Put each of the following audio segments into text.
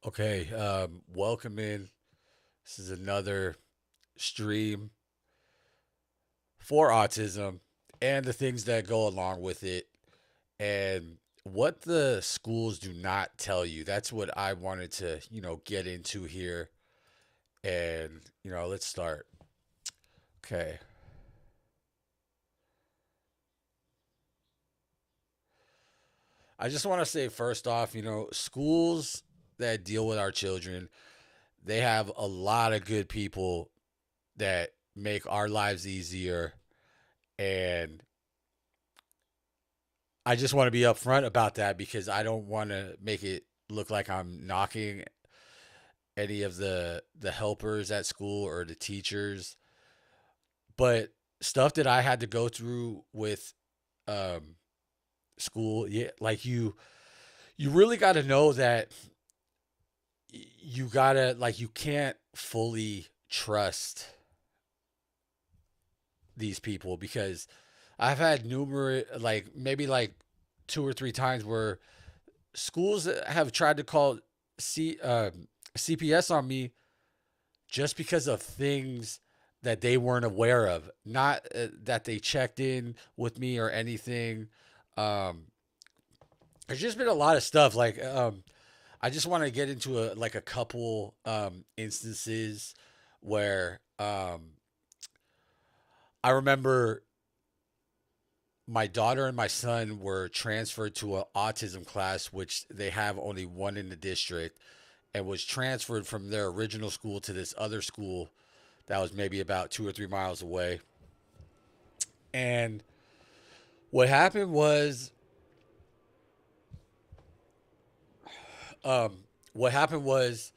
Okay, welcome in. This is another stream for autism and the things that go along with it and what the schools do not tell you. That's what I wanted to, get into here. And, let's start. Okay. I just want to say first off, schools that deal with our children, they have a lot of good people that make our lives easier. And I just want to be upfront about that because I don't want to make it look like I'm knocking any of the helpers at school or the teachers. But stuff that I had to go through with um, school, yeah, like you really got to know that you gotta like you can't fully trust these people because I've had numerous like maybe like two or three times where schools have tried to call CPS on me just because of things that they weren't aware of, not that they checked in with me or anything. Um, there's just been a lot of stuff. I just want to get into a couple instances where I remember my daughter and my son were transferred to an autism class, which they have only one in the district, and was transferred from their original school to this other school that was maybe about 2 or 3 miles away. And what happened was, um, what happened was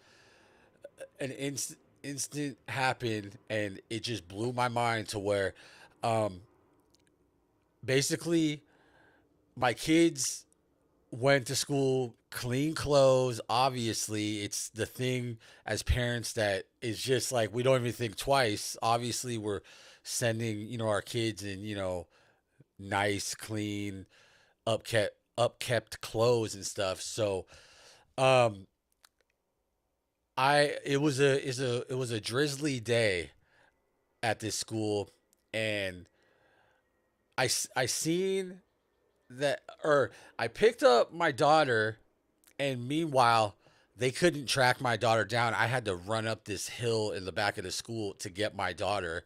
an instant happened, and it just blew my mind to where, um, basically, my kids went to school clean clothes. Obviously, it's the thing as parents that is just like we don't even think twice. Obviously, we're sending our kids in nice, clean, upkept clothes and stuff. So, um, I it was a drizzly day at this school, and I seen that or I picked up my daughter. And meanwhile, they couldn't track my daughter down. I had to run up this hill in the back of the school to get my daughter.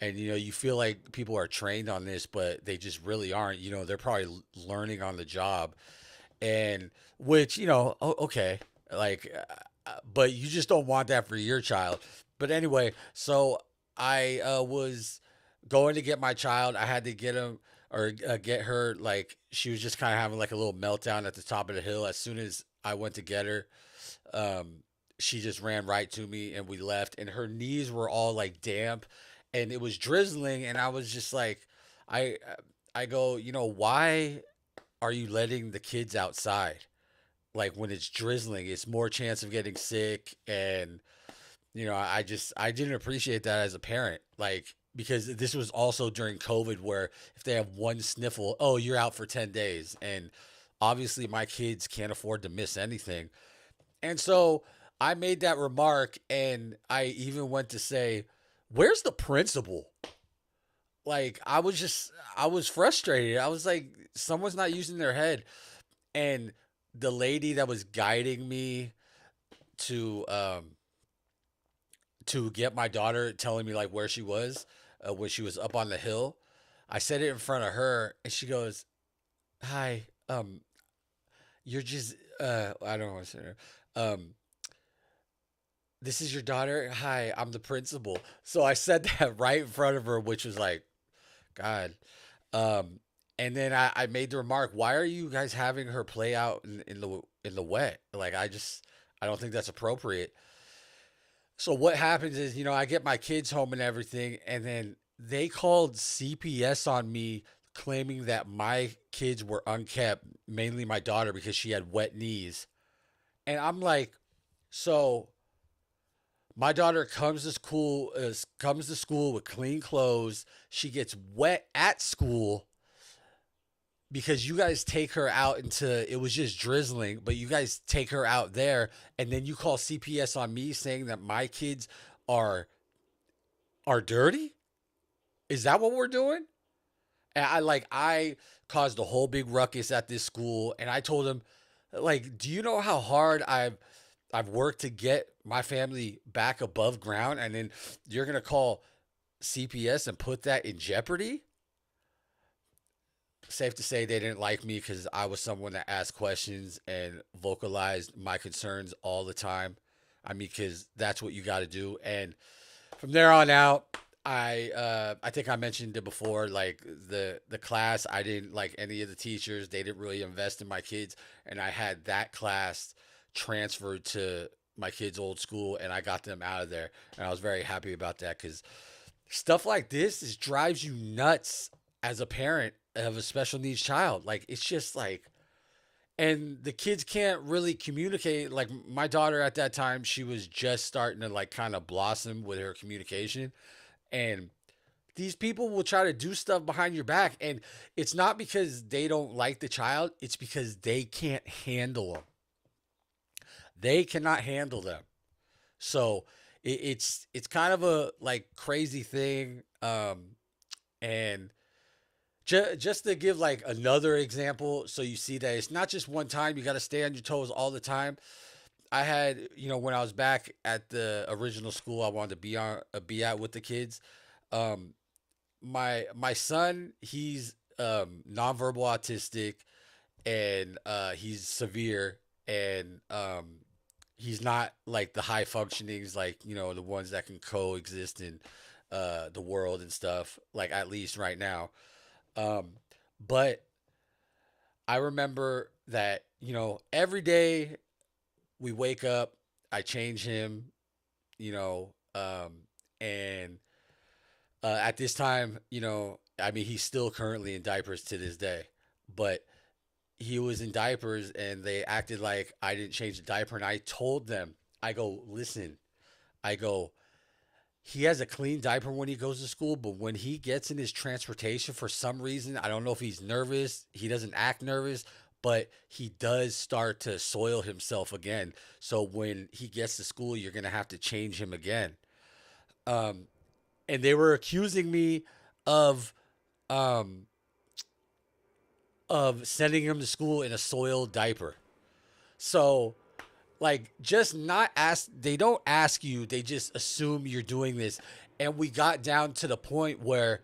And you feel like people are trained on this, but they just really aren't. They're probably learning on the job. And which, okay, like but you just don't want that for your child. But anyway, so I was going to get my child. I had to get him or get her. Like she was just kind of having like a little meltdown at the top of the hill. As soon as I went to get her, um, she just ran right to me and we left. And her knees were all like damp, and it was drizzling. And I was just like, I I go, why are you letting the kids outside? Like when it's drizzling, it's more chance of getting sick. And I didn't appreciate that as a parent. Like because this was also during COVID, where if they have one sniffle, oh, you're out for 10 days, and obviously my kids can't afford to miss anything. And so I made that remark, and I even went to say, "Where's the principal?" Like I was frustrated. I was like, someone's not using their head. And the lady that was guiding me to to get my daughter, telling me like where she was when she was up on the hill, I said it in front of her, and she goes, "Hi, you're just I don't want to say her. This is your daughter. Hi, I'm the principal." So I said that right in front of her, which was like, God. Um, and then I made the remark, "Why are you guys having her play out in the wet? Like I don't think that's appropriate." So what happens is, I get my kids home and everything, and then they called CPS on me, claiming that my kids were unkept, mainly my daughter because she had wet knees. And I'm like, so my daughter comes to school with clean clothes. She gets wet at school because you guys take her out into, it was just drizzling, but you guys take her out there, and then you call CPS on me saying that my kids are dirty? Is that what we're doing? And I caused a whole big ruckus at this school, and I told him, like, do you know how hard I've worked to get my family back above ground, and then you're gonna call CPS and put that in jeopardy? Safe to say they didn't like me because I was someone that asked questions and vocalized my concerns all the time. I mean, because that's what you got to do. And from there on out, I think I mentioned it before. Like the class, I didn't like any of the teachers. They didn't really invest in my kids, and I had that class transferred to my kids' old school, and I got them out of there, and I was very happy about that because stuff like this is drives you nuts as a parent of a special needs child. Like it's just like, and the kids can't really communicate. Like my daughter at that time, she was just starting to like kind of blossom with her communication, and these people will try to do stuff behind your back, and it's not because they don't like the child, it's because they can't handle them. They cannot handle them. So it's kind of a like crazy thing. And just to give like another example, so you see that it's not just one time. You got to stay on your toes all the time. I had, when I was back at the original school I wanted to be at with the kids. Um, my son, he's nonverbal autistic, and he's severe, and he's not like the high functionings, like the ones that can coexist in the world and stuff. Like at least right now. Um, but I remember that, every day we wake up, I change him, you know, and at this time, I mean, he's still currently in diapers to this day, but he was in diapers and they acted like I didn't change the diaper. And I told them, I go, listen, I go, he has a clean diaper when he goes to school, but when he gets in his transportation, for some reason, I don't know if he's nervous, he doesn't act nervous, but he does start to soil himself again. So when he gets to school, you're going to have to change him again. Um, and they were accusing me of um, sending him to school in a soiled diaper. So like just not ask, they don't ask you, they just assume you're doing this. And we got down to the point where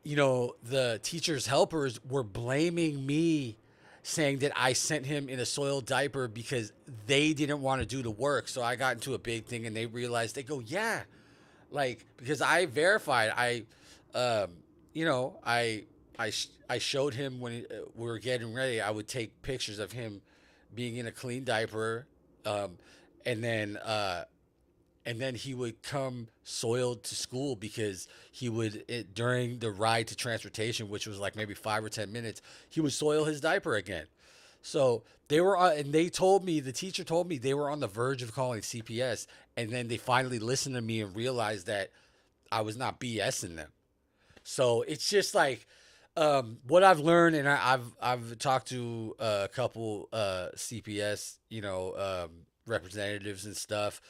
the teacher's helpers were blaming me, saying that I sent him in a soiled diaper because they didn't want to do the work. So I got into a big thing and they realized, they go, yeah, like because I verified, um I showed him when we were getting ready. I would take pictures of him being in a clean diaper, um, and then he would come soiled to school because during the ride to transportation, which was like maybe 5 or 10 minutes, he would soil his diaper again. So they were and they told me, the teacher told me they were on the verge of calling CPS, and then they finally listened to me and realized that I was not BSing them. So it's just like what I've learned, and I've talked to a couple CPS, representatives and stuff,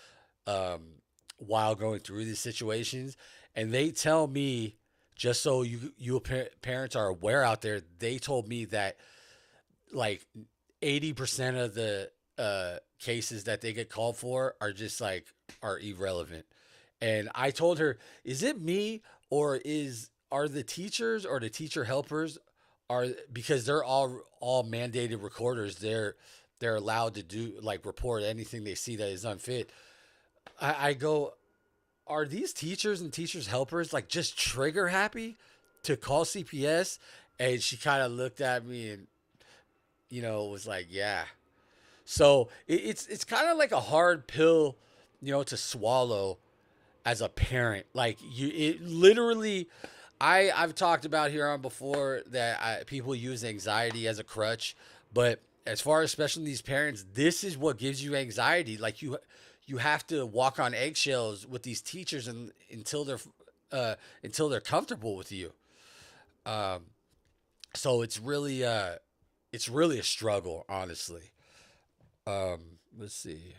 um, while going through these situations, and they tell me, just so parents are aware out there, they told me that like 80% of the cases that they get called for are just like are irrelevant. And I told her, is it me, or are the teachers or the teacher helpers, are because they're all mandated recorders, they're allowed to do like report anything they see that is unfit. I go, are these teachers and teachers helpers like just trigger happy to call CPS? And she kind of looked at me and was like, yeah. So it's kind of like a hard pill, to swallow as a parent. Like it literally, I've talked about here on before that people use anxiety as a crutch, but as far as special needs parents, this is what gives you anxiety. Like you have to walk on eggshells with these teachers until they're comfortable with you. Um, So it's really a struggle, honestly. Let's see.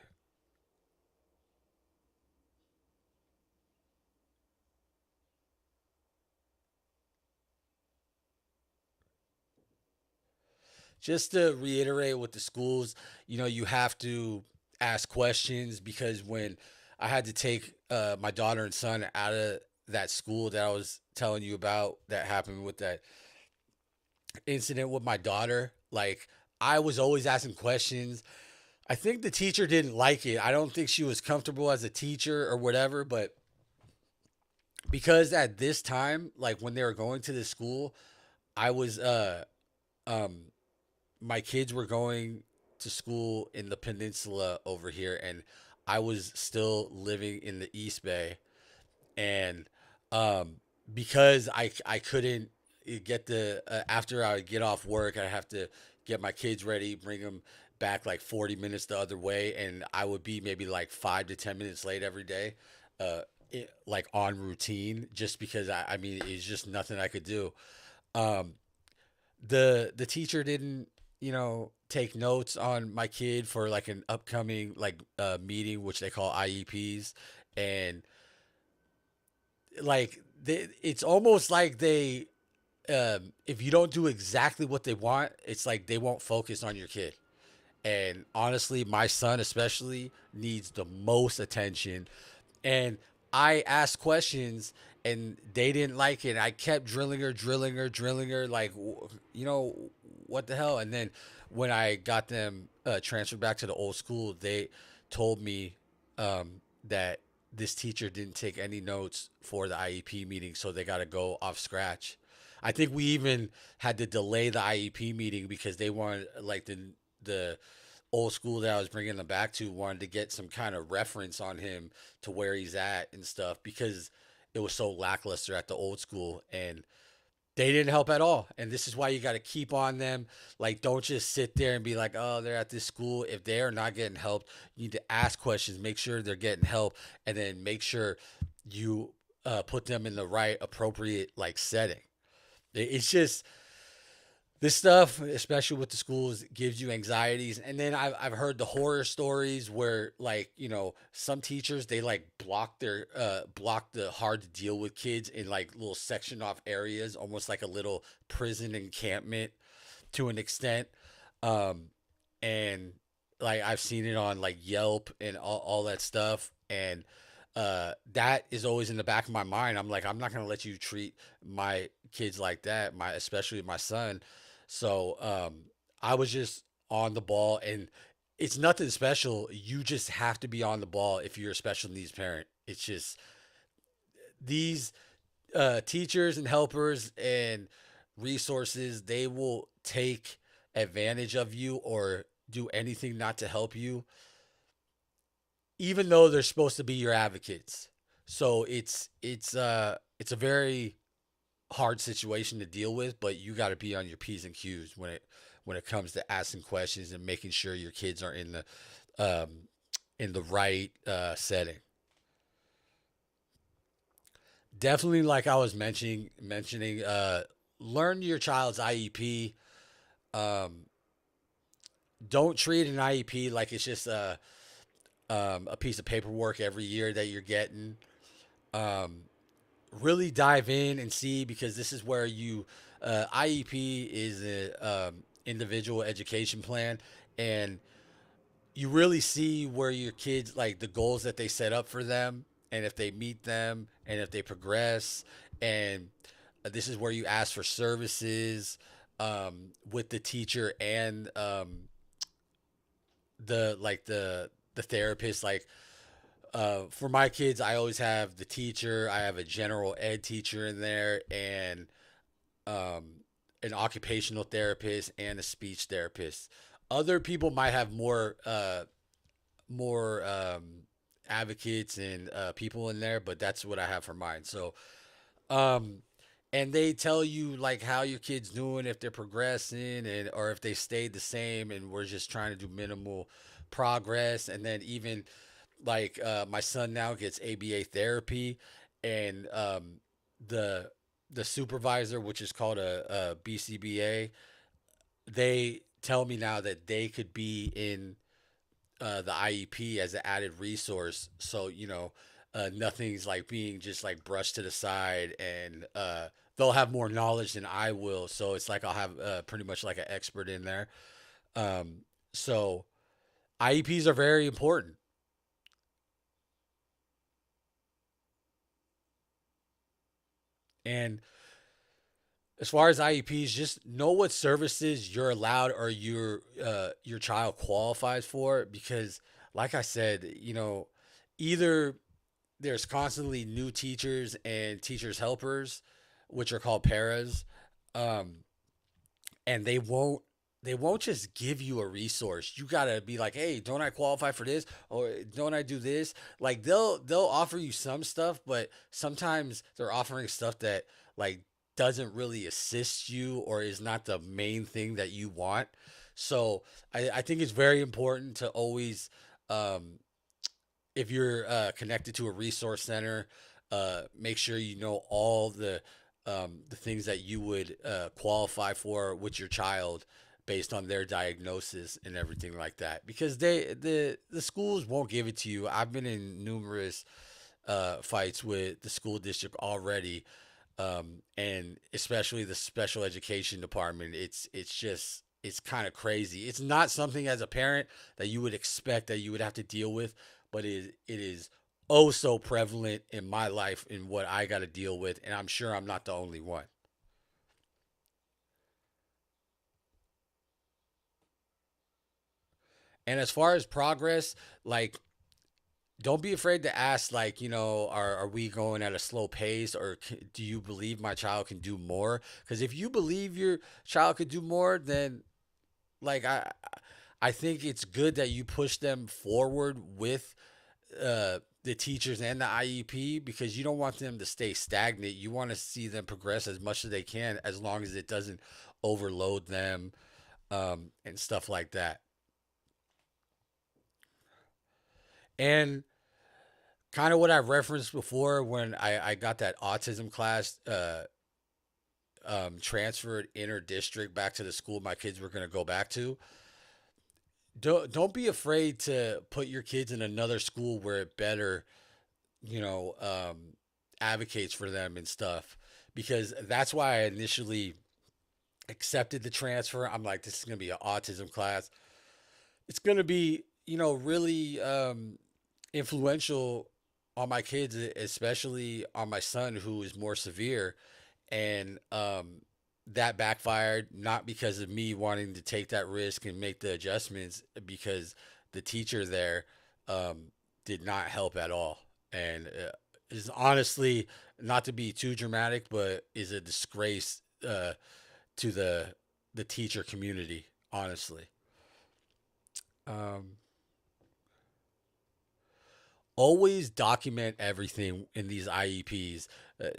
Just to reiterate with the schools, you have to ask questions, because when I had to take my daughter and son out of that school that I was telling you about, that happened with that incident with my daughter, like, I was always asking questions. I think the teacher didn't like it. I don't think she was comfortable as a teacher or whatever, but because at this time, like when they were going to the school, I was um my kids were going to school in the peninsula over here, and I was still living in the East Bay. And um because I couldn't get the after I would get off work, I have to get my kids ready, bring them back like 40 minutes the other way, and I would be maybe like 5 to 10 minutes late every day, like on routine, just because I mean, it's just nothing I could do. um the teacher didn't, take notes on my kid for like an upcoming like meeting, which they call IEPs. And like it's almost like they, if you don't do exactly what they want, it's like they won't focus on your kid. And honestly, my son especially needs the most attention. And I asked questions, and they didn't like it. I kept drilling her, drilling her, drilling her, like, what the hell? And then when I got them transferred back to the old school, they told me that this teacher didn't take any notes for the IEP meeting, so they got to go off scratch. I think we even had to delay the IEP meeting because they wanted, like, the old school that I was bringing them back to wanted to get some kind of reference on him to where he's at and stuff, because it was so lackluster at the old school, and they didn't help at all. And this is why you got to keep on them. Like, don't just sit there and be like, oh, they're at this school. If they are not getting help, you need to ask questions, make sure they're getting help, and then make sure you put them in the right appropriate like setting. It's just this stuff, especially with the schools, gives you anxieties. And then I've heard the horror stories where, like, some teachers, they like block the hard to deal with kids in like little section off areas, almost like a little prison encampment to an extent. Um, and like I've seen it on like Yelp and all that stuff. And that is always in the back of my mind. I'm like, I'm not gonna let you treat my kids like that, my especially my son. So I was just on the ball, and it's nothing special. You just have to be on the ball if you're a special needs parent. It's just these teachers and helpers and resources, they will take advantage of you or do anything not to help you, even though they're supposed to be your advocates. So it's a very hard situation to deal with, but you got to be on your p's and q's when it comes to asking questions and making sure your kids are um, in the right setting. Definitely, like I was mentioning, learn your child's IEP. Um, don't treat an IEP like it's just a piece of paperwork every year that you're getting. Um, really dive in and see, because this is where you IEP is a individual education plan, and you really see where your kids, like the goals that they set up for them, and if they meet them and if they progress. And this is where you ask for services with the teacher and the therapist. Like, for my kids, I always have the teacher. I have a general ed teacher in there, and um, an occupational therapist and a speech therapist. Other people might have more advocates and people in there, but that's what I have for mine. So, um, and they tell you like how your kid's doing, if they're progressing, and or if they stayed the same, and we're just trying to do minimal progress. And then even like my son now gets ABA therapy, and the the supervisor, which is called a BCBA, they tell me now that they could be in the IEP as an added resource. So nothing's like being just like brushed to the side, and they'll have more knowledge than I will. So it's like I'll have pretty much like an expert in there. Um, so IEPs are very important. And as far as IEPs, just know what services you're allowed or your child qualifies for, because, like I said, either there's constantly new teachers and teachers helpers, which are called paras, um, and they won't just give you a resource. You gotta be like, hey, don't I qualify for this, or don't I do this? Like they'll offer you some stuff, but sometimes they're offering stuff that like doesn't really assist you or is not the main thing that you want. So I think it's very important to always, um, if you're connected to a resource center, make sure you know all the things that you would qualify for with your child based on their diagnosis and everything like that. Because the schools won't give it to you. I've been in numerous fights with the school district already, and especially the special education department. It's just it's kind of crazy. It's not something as a parent that you would expect that you would have to deal with, but it is oh so prevalent in my life in what I got to deal with, and I'm sure I'm not the only one. And as far as progress, like don't be afraid to ask, like, are we going at a slow pace, or do you believe my child can do more? Because if you believe your child could do more, then like I think it's good that you push them forward with the teachers and the IEP, because you don't want them to stay stagnant. You want to see them progress as much as they can, as long as it doesn't overload them, and stuff like that. And kind of what I referenced before when I got that autism class transferred inter district back to the school my kids were going to go back to. Don't be afraid to put your kids in another school where it better, you know, advocates for them and stuff. Because that's why I initially accepted the transfer. I'm like, this is going to be an autism class. It's going to be, really influential on my kids, especially on my son who is more severe. And that backfired, not because of me wanting to take that risk and make the adjustments, because the teacher there um, did not help at all. And is honestly, not to be too dramatic, but is a disgrace to the teacher community, honestly. Um, Always document everything in these IEPs.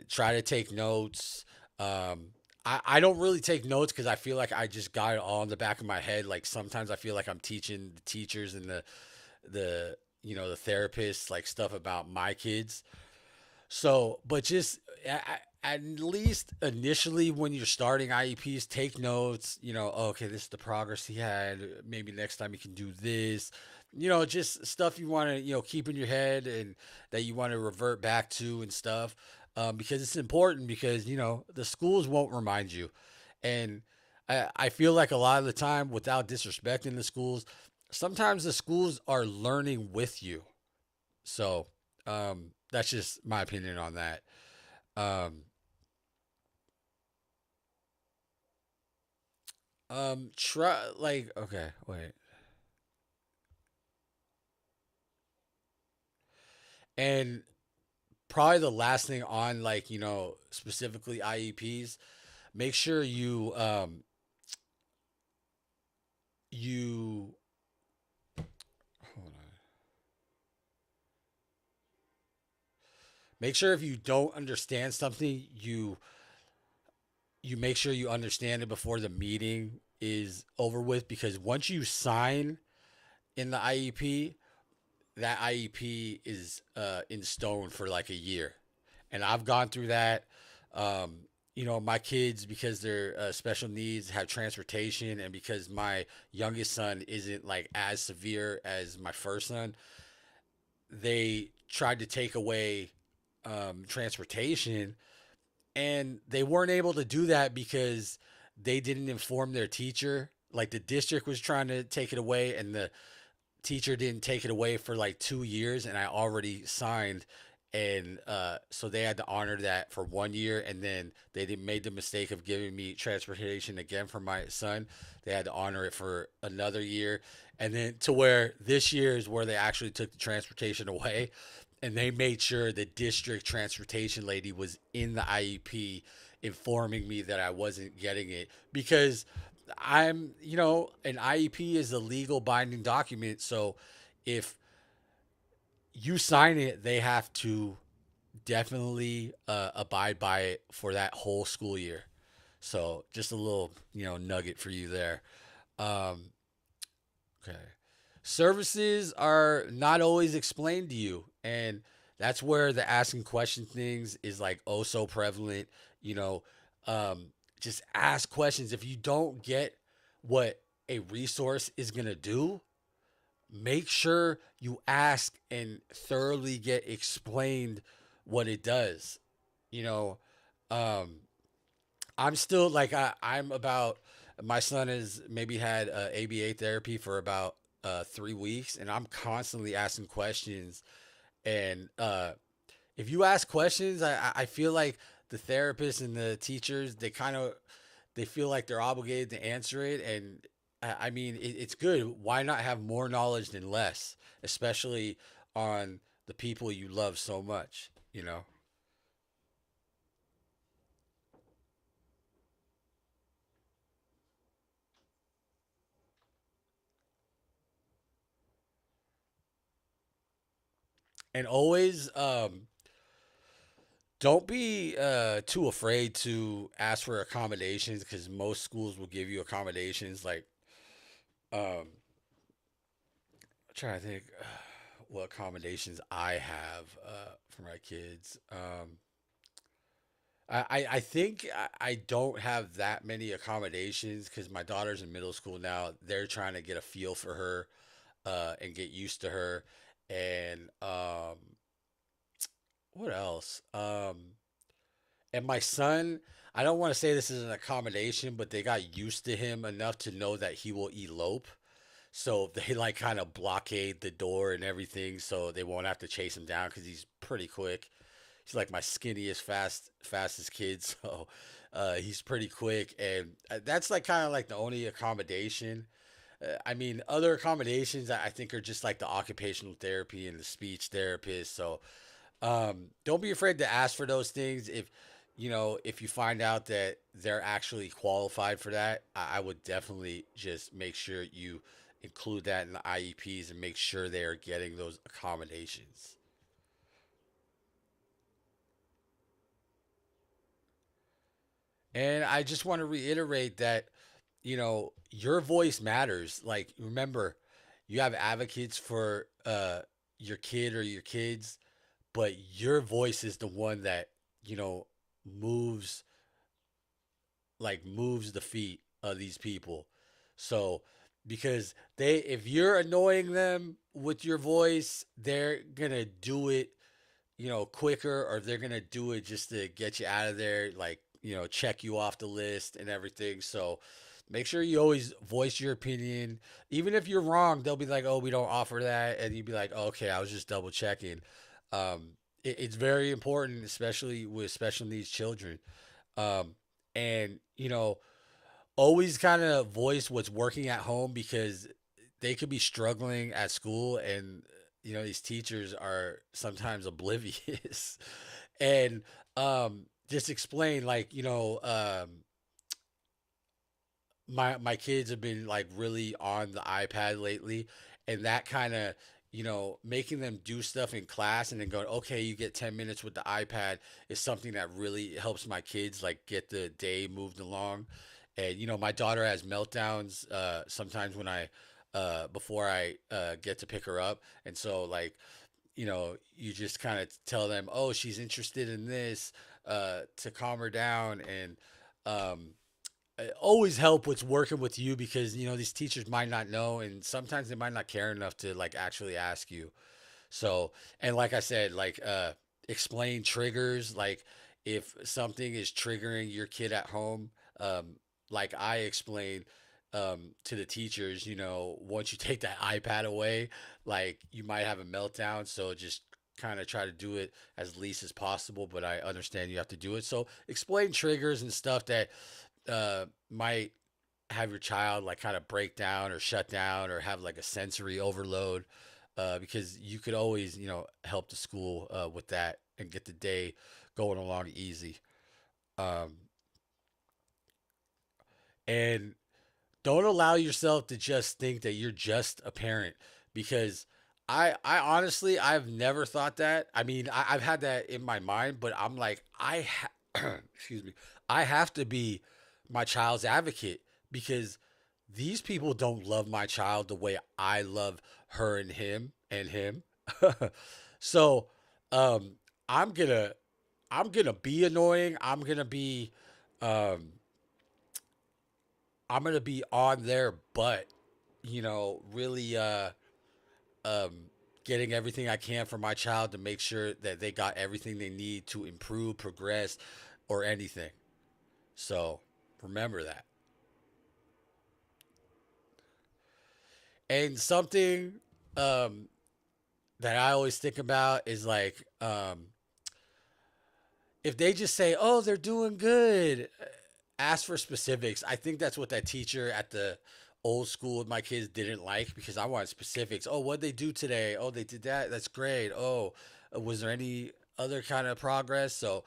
Try to take notes. I don't really take notes because I feel like I just got it all in the back of my head. Like sometimes I feel like I'm teaching the teachers and the therapists like stuff about my kids. So, but just at least initially when you're starting IEPs, take notes. Okay, this is the progress he had. Maybe next time he can do this. Just stuff you want to keep in your head and that you want to revert back to and stuff. Because it's important, because the schools won't remind you, and I feel like a lot of the time, without disrespecting the schools, sometimes the schools are learning with you. So that's just my opinion on that. Um, try like okay, wait, and probably the last thing on, like, specifically IEPs, make sure you hold on. Make sure if you don't understand something, you make sure you understand it before the meeting is over with, because once you sign in the IEP, that IEP is in stone for like a year. And I've gone through that. Um, my kids, because they're special needs, have transportation, and because my youngest son isn't like as severe as my first son, they tried to take away transportation, and they weren't able to do that because they didn't inform their teacher. Like the district was trying to take it away, and the teacher didn't take it away for like 2 years, and I already signed, and so they had to honor that for 1 year, and then they did made the mistake of giving me transportation again for my son. They had to honor it for another year, and then to where this year is where they actually took the transportation away, and they made sure the district transportation lady was in the IEP informing me that I wasn't getting it because an IEP is a legal binding document. So if you sign it, they have to definitely abide by it for that whole school year. So just a little, nugget for you there. Um, okay. Services are not always explained to you. And that's where the asking question things is like oh so prevalent. You know, um, just ask questions. If you don't get what a resource is going to do, make sure you ask and thoroughly get explained what it does. You know, um, I'm still like I'm about my son has maybe had ABA therapy for about 3 weeks, and I'm constantly asking questions. And if you ask questions, I feel like the therapists and the teachers they feel like they're obligated to answer it, and I mean it's good. Why not have more knowledge than less, especially on the people you love so much, you know? And always don't be too afraid to ask for accommodations because most schools will give you accommodations. Like, I'm trying to think what accommodations I have for my kids. I think I don't have that many accommodations because my daughter's in middle school now. They're trying to get a feel for her and get used to her. And what else? And my son, I don't want to say this is an accommodation, but they got used to him enough to know that he will elope. So they like kind of blockade the door and everything, so they won't have to chase him down because he's pretty quick. He's like my skinniest, fastest kid, so he's pretty quick, and that's like kind of like the only accommodation. I mean, other accommodations I think are just like the occupational therapy and the speech therapist. So don't be afraid to ask for those things. If you find out that they're actually qualified for that, I would definitely just make sure you include that in the IEPs and make sure they are getting those accommodations. And I just want to reiterate that, your voice matters. Like, remember, you have advocates for your kid or your kids, but your voice is the one that, you know, moves moves the feet of these people. So because if you're annoying them with your voice, they're gonna do it, quicker, or they're gonna do it just to get you out of there, like, check you off the list and everything. So make sure you always voice your opinion. Even if you're wrong, they'll be like, oh, we don't offer that. And you'd be like, oh, okay, I was just double checking. It's very important, especially with special needs children. Um, and, always kind of voice what's working at home because they could be struggling at school, and these teachers are sometimes oblivious. And just explain, like, my kids have been like really on the iPad lately, and that kind of, making them do stuff in class and then going, okay, you get 10 minutes with the iPad is something that really helps my kids like get the day moved along. And my daughter has meltdowns sometimes when I before I get to pick her up, and so like, you just kind of tell them, oh, she's interested in this, to calm her down. And um, always help with working with you, because these teachers might not know, and sometimes they might not care enough to like actually ask you. So, and like I said, like explain triggers, like if something is triggering your kid at home, um, like I explained to the teachers, once you take that iPad away, like you might have a meltdown. So just kind of try to do it as least as possible, but I understand you have to do it. So explain triggers and stuff that might have your child like kind of break down or shut down or have like a sensory overload, because you could always help the school with that and get the day going along easy. um, and don't allow yourself to just think that you're just a parent, because I honestly, I've never thought that. I mean, I've had that in my mind, but I'm like, excuse me, I have to be my child's advocate, because these people don't love my child the way I love her and him. So um I'm gonna be annoying. Um I'm gonna be on their butt, really um, getting everything I can for my child to make sure that they got everything they need to improve, progress, or anything. So remember that. And something um, that I always think about is like, if they just say, "Oh, they're doing good," ask for specifics. I think that's what that teacher at the old school with my kids didn't like, because I wanted specifics. Oh, what they do today? Oh, they did that. That's great. Oh, was there any other kind of progress? So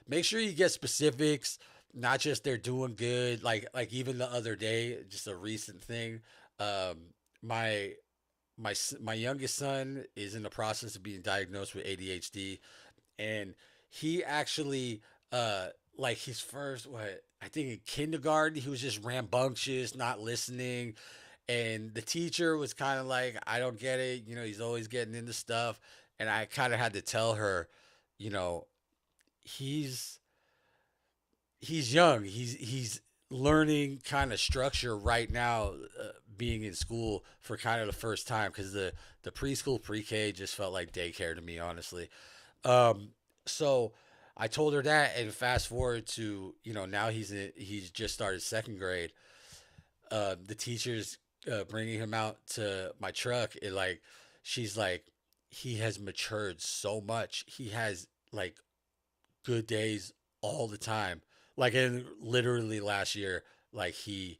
make sure you get specifics, not just they're doing good. Like even the other day, just a recent thing. Um, my my youngest son is in the process of being diagnosed with ADHD, and he actually like his first, what, I think in kindergarten, he was just rambunctious, not listening, and the teacher was kind of like, I don't get it, he's always getting into stuff. And I kind of had to tell her, you know he's young, he's learning kind of structure right now, being in school for kind of the first time, because the preschool pre-K just felt like daycare to me, honestly. um, so I told her that, and fast forward to, now he's just started second grade. The teacher's bringing him out to my truck. It like, she's like, he has matured so much. He has like good days all the time. Like in literally last year, like he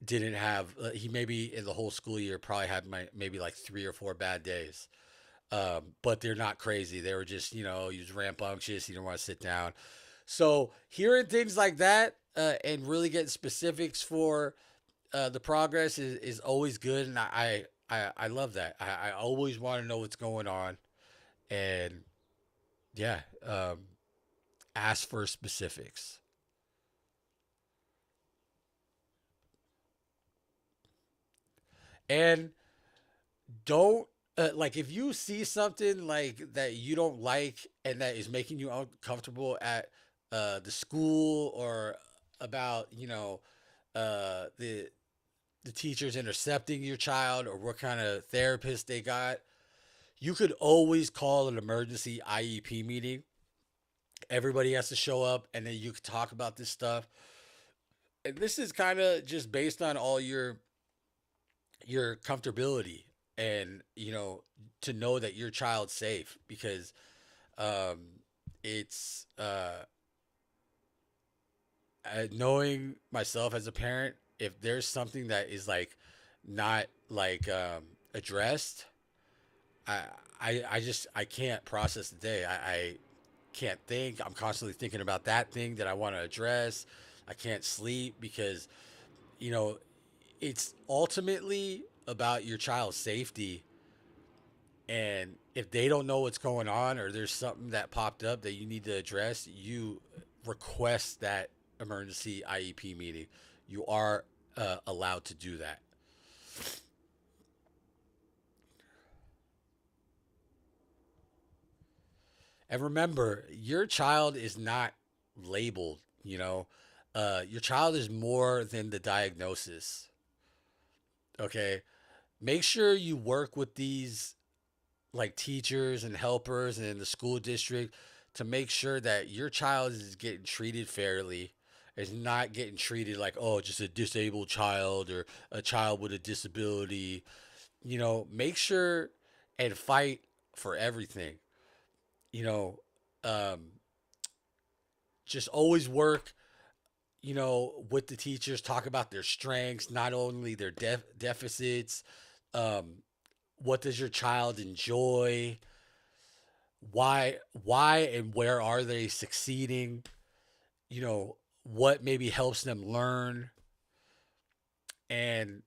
didn't have. He maybe in the whole school year probably had maybe like 3 or 4 bad days. But they're not crazy. They were just, he was rambunctious. He didn't want to sit down. So hearing things like that, and really getting specifics for the progress is always good. And I love that. I always want to know what's going on. And yeah, ask for specifics. And don't, like, if you see something like that you don't like and that is making you uncomfortable at the school, or about the teachers intercepting your child, or what kind of therapist they got, you could always call an emergency IEP meeting. Everybody has to show up, and then you could talk about this stuff. And this is kind of just based on all your comfortability, and to know that your child's safe, because um it's knowing myself as a parent, if there's something that is like not like addressed, i I can't process the day. I can't think. I'm constantly thinking about that thing that I want to address. I can't sleep, because you know it's ultimately about your child's safety. And if they don't know what's going on, or there's something that popped up that you need to address, you request that emergency IEP meeting. You are allowed to do that. And remember, your child is not labeled, your child is more than the diagnosis. Okay. Make sure you work with these like teachers and helpers and in the school district to make sure that your child is getting treated fairly, is not getting treated like, oh, just a disabled child or a child with a disability. Make sure and fight for everything. you know um, just always work, with the teachers, talk about their strengths, not only their deficits. um, what does your child enjoy? Why and where are they succeeding? What maybe helps them learn. And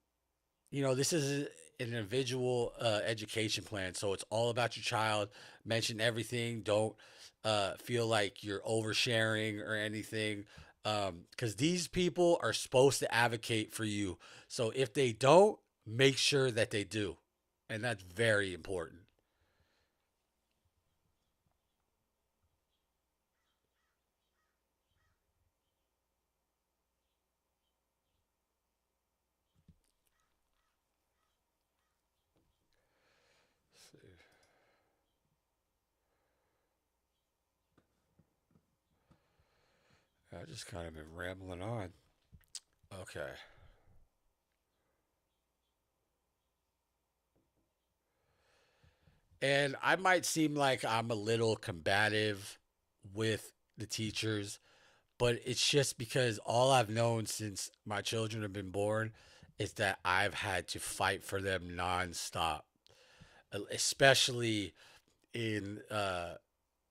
this is an individual education plan, so it's all about your child. Mention everything. Don't feel like you're oversharing or anything, because these people are supposed to advocate for you. So if they don't, make sure that they do, and that's very important. I just kind of been rambling on. Okay. And I might seem like I'm a little combative with the teachers, but it's just because all I've known since my children have been born is that I've had to fight for them nonstop, especially in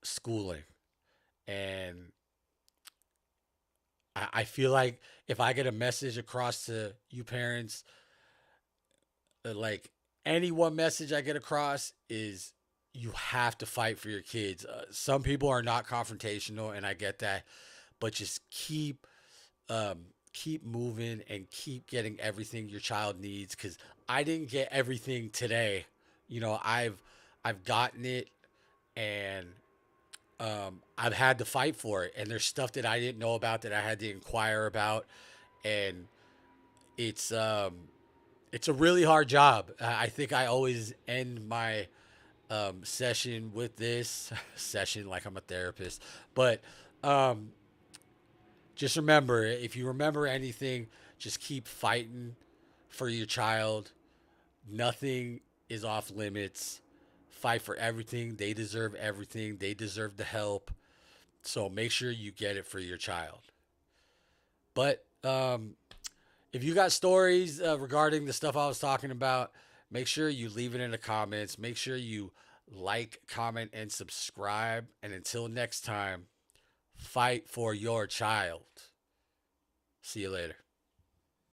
schooling. And I feel like if I get a message across to you parents, like any one message I get across is you have to fight for your kids. Some people are not confrontational, and I get that, but just keep moving and keep getting everything your child needs. Because I didn't get everything today. I've gotten it, and I've had to fight for it. And there's stuff that I didn't know about that I had to inquire about, and it's um, it's a really hard job. I think I always end my session with this session like I'm a therapist, but um, just remember, if you remember anything, just keep fighting for your child. Nothing is off limits. Fight for everything. They deserve everything. They deserve the help. So make sure you get it for your child. But if you got stories regarding the stuff I was talking about, make sure you leave it in the comments. Make sure you like, comment, and subscribe. And until next time, fight for your child. See you later.